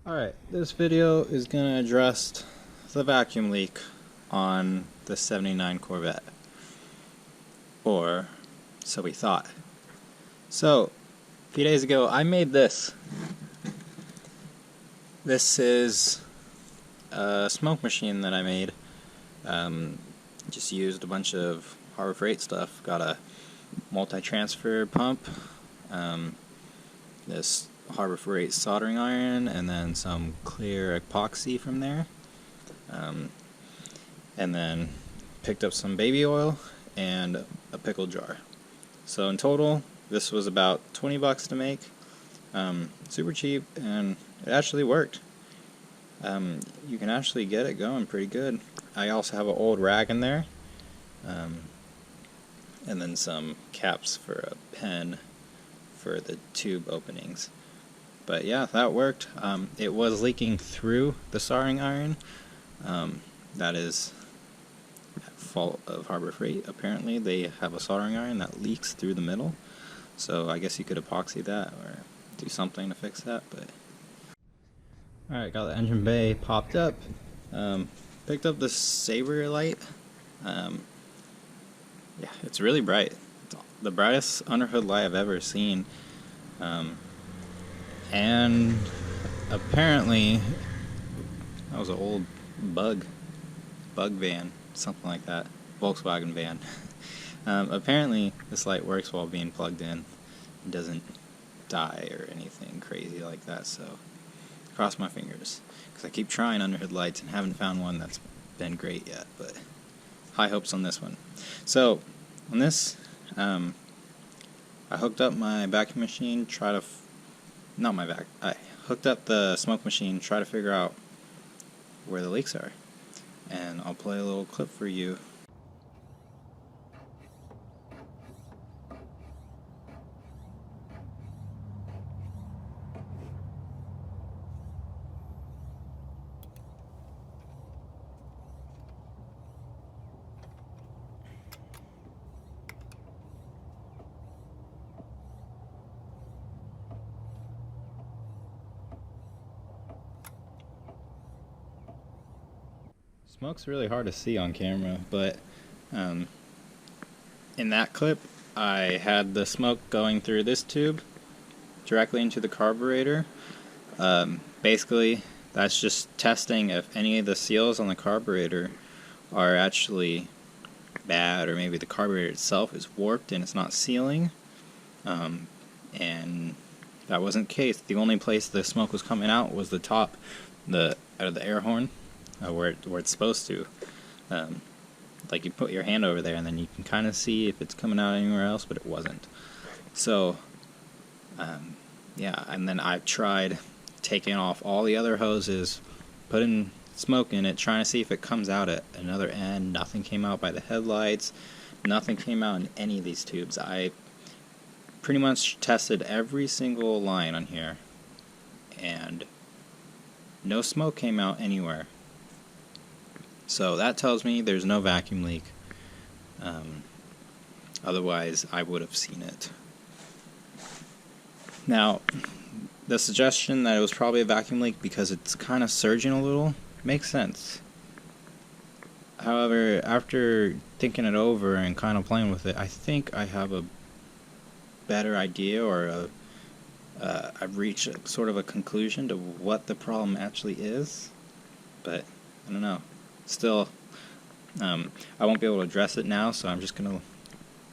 Alright, this video is going to address the vacuum leak on the 79 Corvette. Or, so we thought. So, a few days ago I made this. This is a smoke machine that I made. Just used a bunch of Harbor Freight stuff. Got a multi-transfer pump, this Harbor Freight soldering iron, and then some clear epoxy from there. And then picked up some baby oil and a pickle jar. So in total, this was about 20 bucks to make. Super cheap, and it actually worked. You can actually get it going pretty good. I also have an old rag in there, and then some caps for a pen for the tube openings. But yeah, that worked. It was leaking through the soldering iron. That is at fault of Harbor Freight. Apparently they have a soldering iron that leaks through the middle, so I guess you could epoxy that or do something to fix that. But alright, got the engine bay popped up. Picked up the Saber light. Yeah, it's really bright. It's the brightest underhood light I've ever seen. And apparently that was an old bug van, something like that, Volkswagen van. Apparently this light works while being plugged in. It doesn't die or anything crazy like that, so cross my fingers, because I keep trying underhood lights and haven't found one that's been great yet, but high hopes on this one. So on this, I hooked up my vacuum machine, I hooked up the smoke machine, try to figure out where the leaks are, and I'll play a little clip for you. Smoke's really hard to see on camera, but in that clip I had the smoke going through this tube directly into the carburetor. Basically that's just testing if any of the seals on the carburetor are actually bad, or maybe the carburetor itself is warped and it's not sealing. And that wasn't the case. The only place the smoke was coming out was the top, out of the air horn, where it's supposed to. Like you put your hand over there and then you can kind of see if it's coming out anywhere else, but it wasn't. So yeah, and then I tried taking off all the other hoses, putting smoke in it, trying to see if it comes out at another end. Nothing came out by the headlights, nothing came out in any of these tubes. I pretty much tested every single line on here, and no smoke came out anywhere. So that tells me there's no vacuum leak. Otherwise I would have seen it. Now, the suggestion that it was probably a vacuum leak because it's kind of surging a little makes sense. However, after thinking it over and kind of playing with it, I think I have a better idea, or I've reached sort of a conclusion to what the problem actually is. But I don't know. Still, I won't be able to address it now, so I'm just going to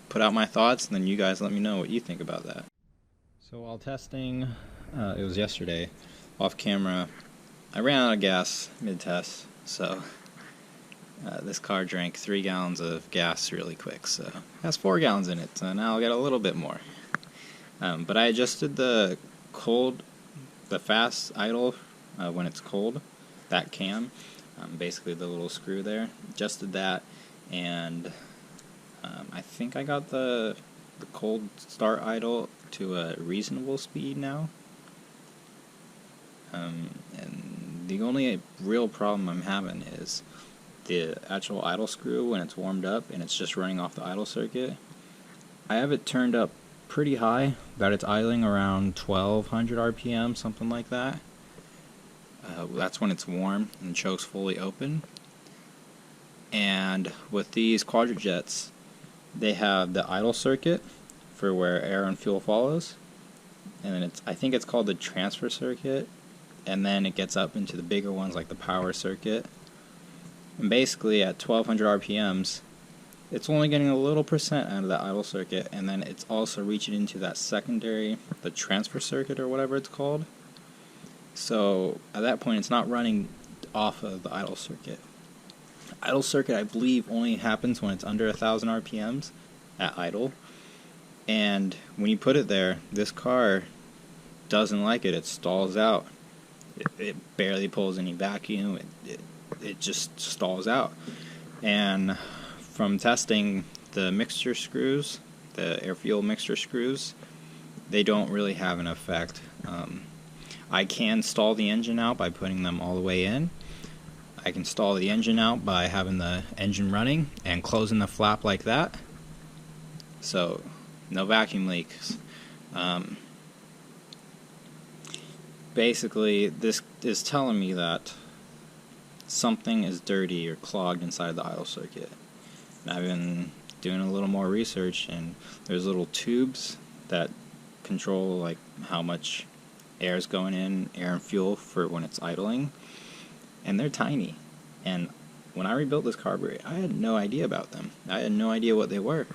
put out my thoughts, and then you guys let me know what you think about that. So while testing, it was yesterday, off camera, I ran out of gas mid-test, so this car drank 3 gallons of gas really quick, so it has 4 gallons in it, so now I'll get a little bit more. But I adjusted the fast idle when it's cold, that cam, basically the little screw there, adjusted that, and I think I got the cold start idle to a reasonable speed now. And the only real problem I'm having is the actual idle screw when it's warmed up and it's just running off the idle circuit. I have it turned up pretty high, that it's idling around 1200 RPM, something like that. That's when it's warm and the choke's fully open. And with these quadrajets, they have the idle circuit for where air and fuel follows, and then I think it's called the transfer circuit, and then it gets up into the bigger ones like the power circuit. And basically at 1200 RPMs, it's only getting a little percent out of that idle circuit, and then it's also reaching into that secondary, the transfer circuit or whatever it's called. So at that point, it's not running off of the idle circuit. Idle circuit, I believe, only happens when it's under 1000 RPMs at idle. And when you put it there, this car doesn't like it. It stalls out. It barely pulls any vacuum. It just stalls out. And from testing the mixture screws, the air-fuel mixture screws, they don't really have an effect. I can stall the engine out by putting them all the way in. I can stall the engine out by having the engine running and closing the flap like that. So, no vacuum leaks. Basically, this is telling me that something is dirty or clogged inside the idle circuit. And I've been doing a little more research, and there's little tubes that control like how much air is going in, air and fuel for when it's idling. And they're tiny. And when I rebuilt this carburetor, I had no idea about them. I had no idea what they were.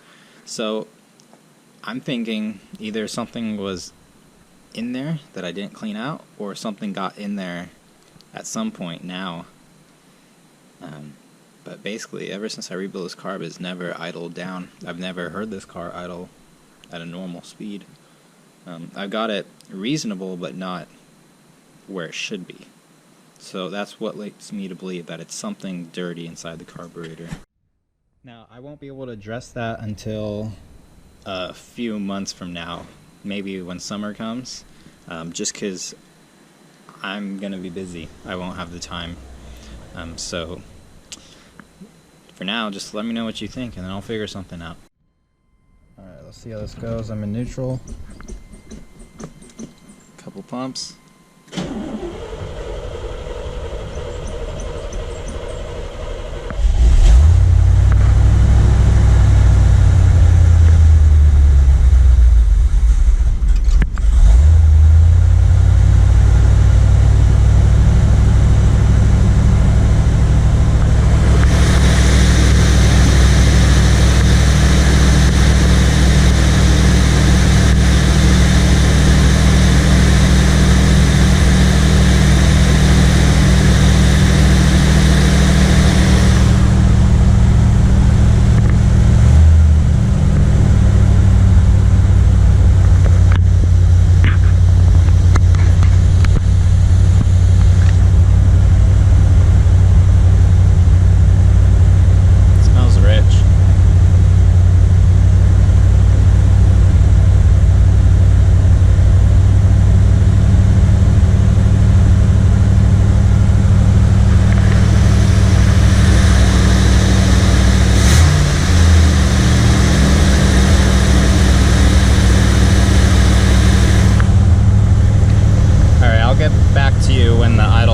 So I'm thinking either something was in there that I didn't clean out, or something got in there at some point now. But basically, ever since I rebuilt this carb, it's never idled down. I've never heard this car idle at a normal speed. I've got it reasonable, but not where it should be. So that's what leads me to believe that it's something dirty inside the carburetor. Now, I won't be able to address that until a few months from now, maybe when summer comes, just because I'm going to be busy. I won't have the time. So for now, just let me know what you think, and then I'll figure something out. Alright, let's see how this goes. I'm in neutral. Couple pumps.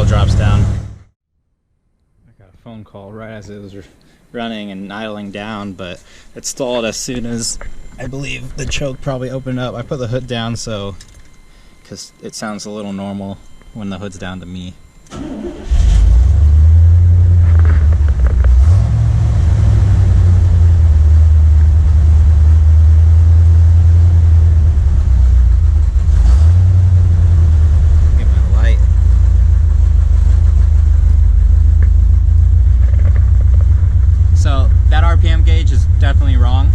Drops down. I got a phone call right as it was running and idling down, but it stalled as soon as I believe the choke probably opened up. I put the hood down so because it sounds a little normal when the hood's down to me. RPM gauge is definitely wrong.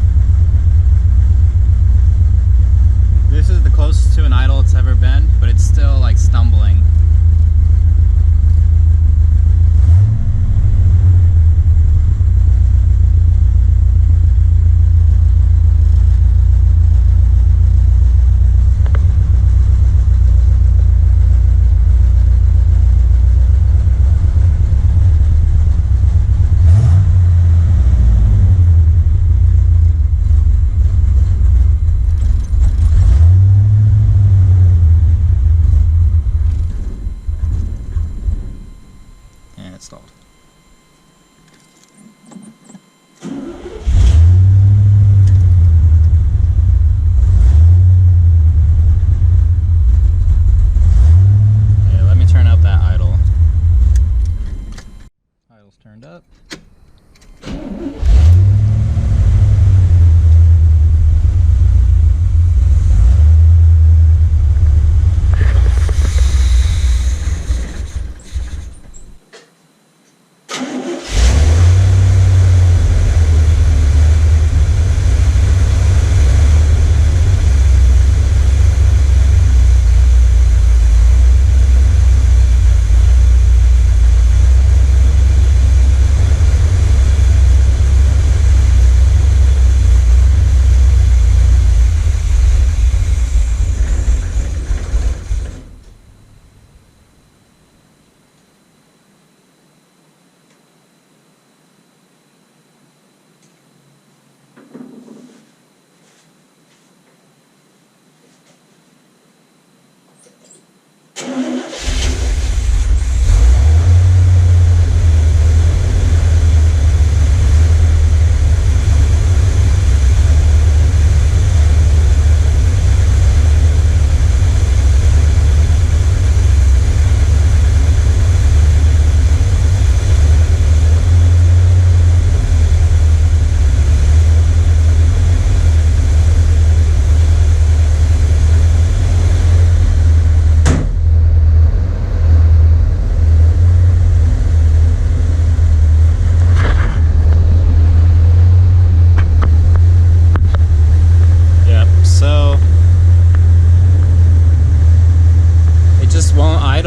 This is the closest to an idle it's ever been, but it's still like stumbling.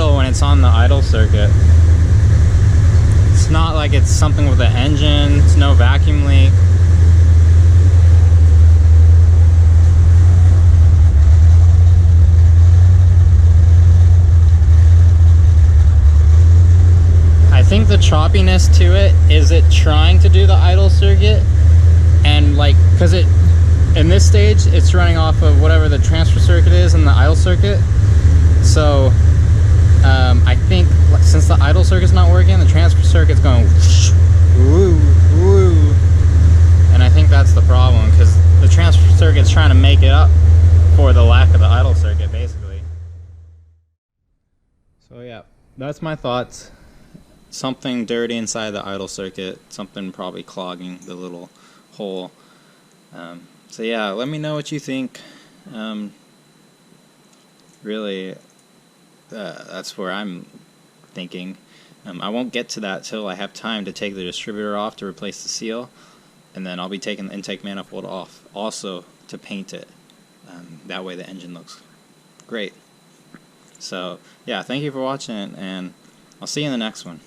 tell when it's on the idle circuit. It's not like it's something with the engine, it's no vacuum leak. I think the choppiness to it is it trying to do the idle circuit, and like, because it, in this stage, it's running off of whatever the transfer circuit is in the idle circuit. So I think since the idle circuit's not working, the transfer circuit's going whoosh, woo, woo. And I think that's the problem, because the transfer circuit's trying to make it up for the lack of the idle circuit, basically. So yeah, that's my thoughts. Something dirty inside the idle circuit, something probably clogging the little hole. So yeah, let me know what you think. Really, that's where I'm thinking. I won't get to that till I have time to take the distributor off to replace the seal, and then I'll be taking the intake manifold off also to paint it. That way the engine looks great. So yeah, thank you for watching, and I'll see you in the next one.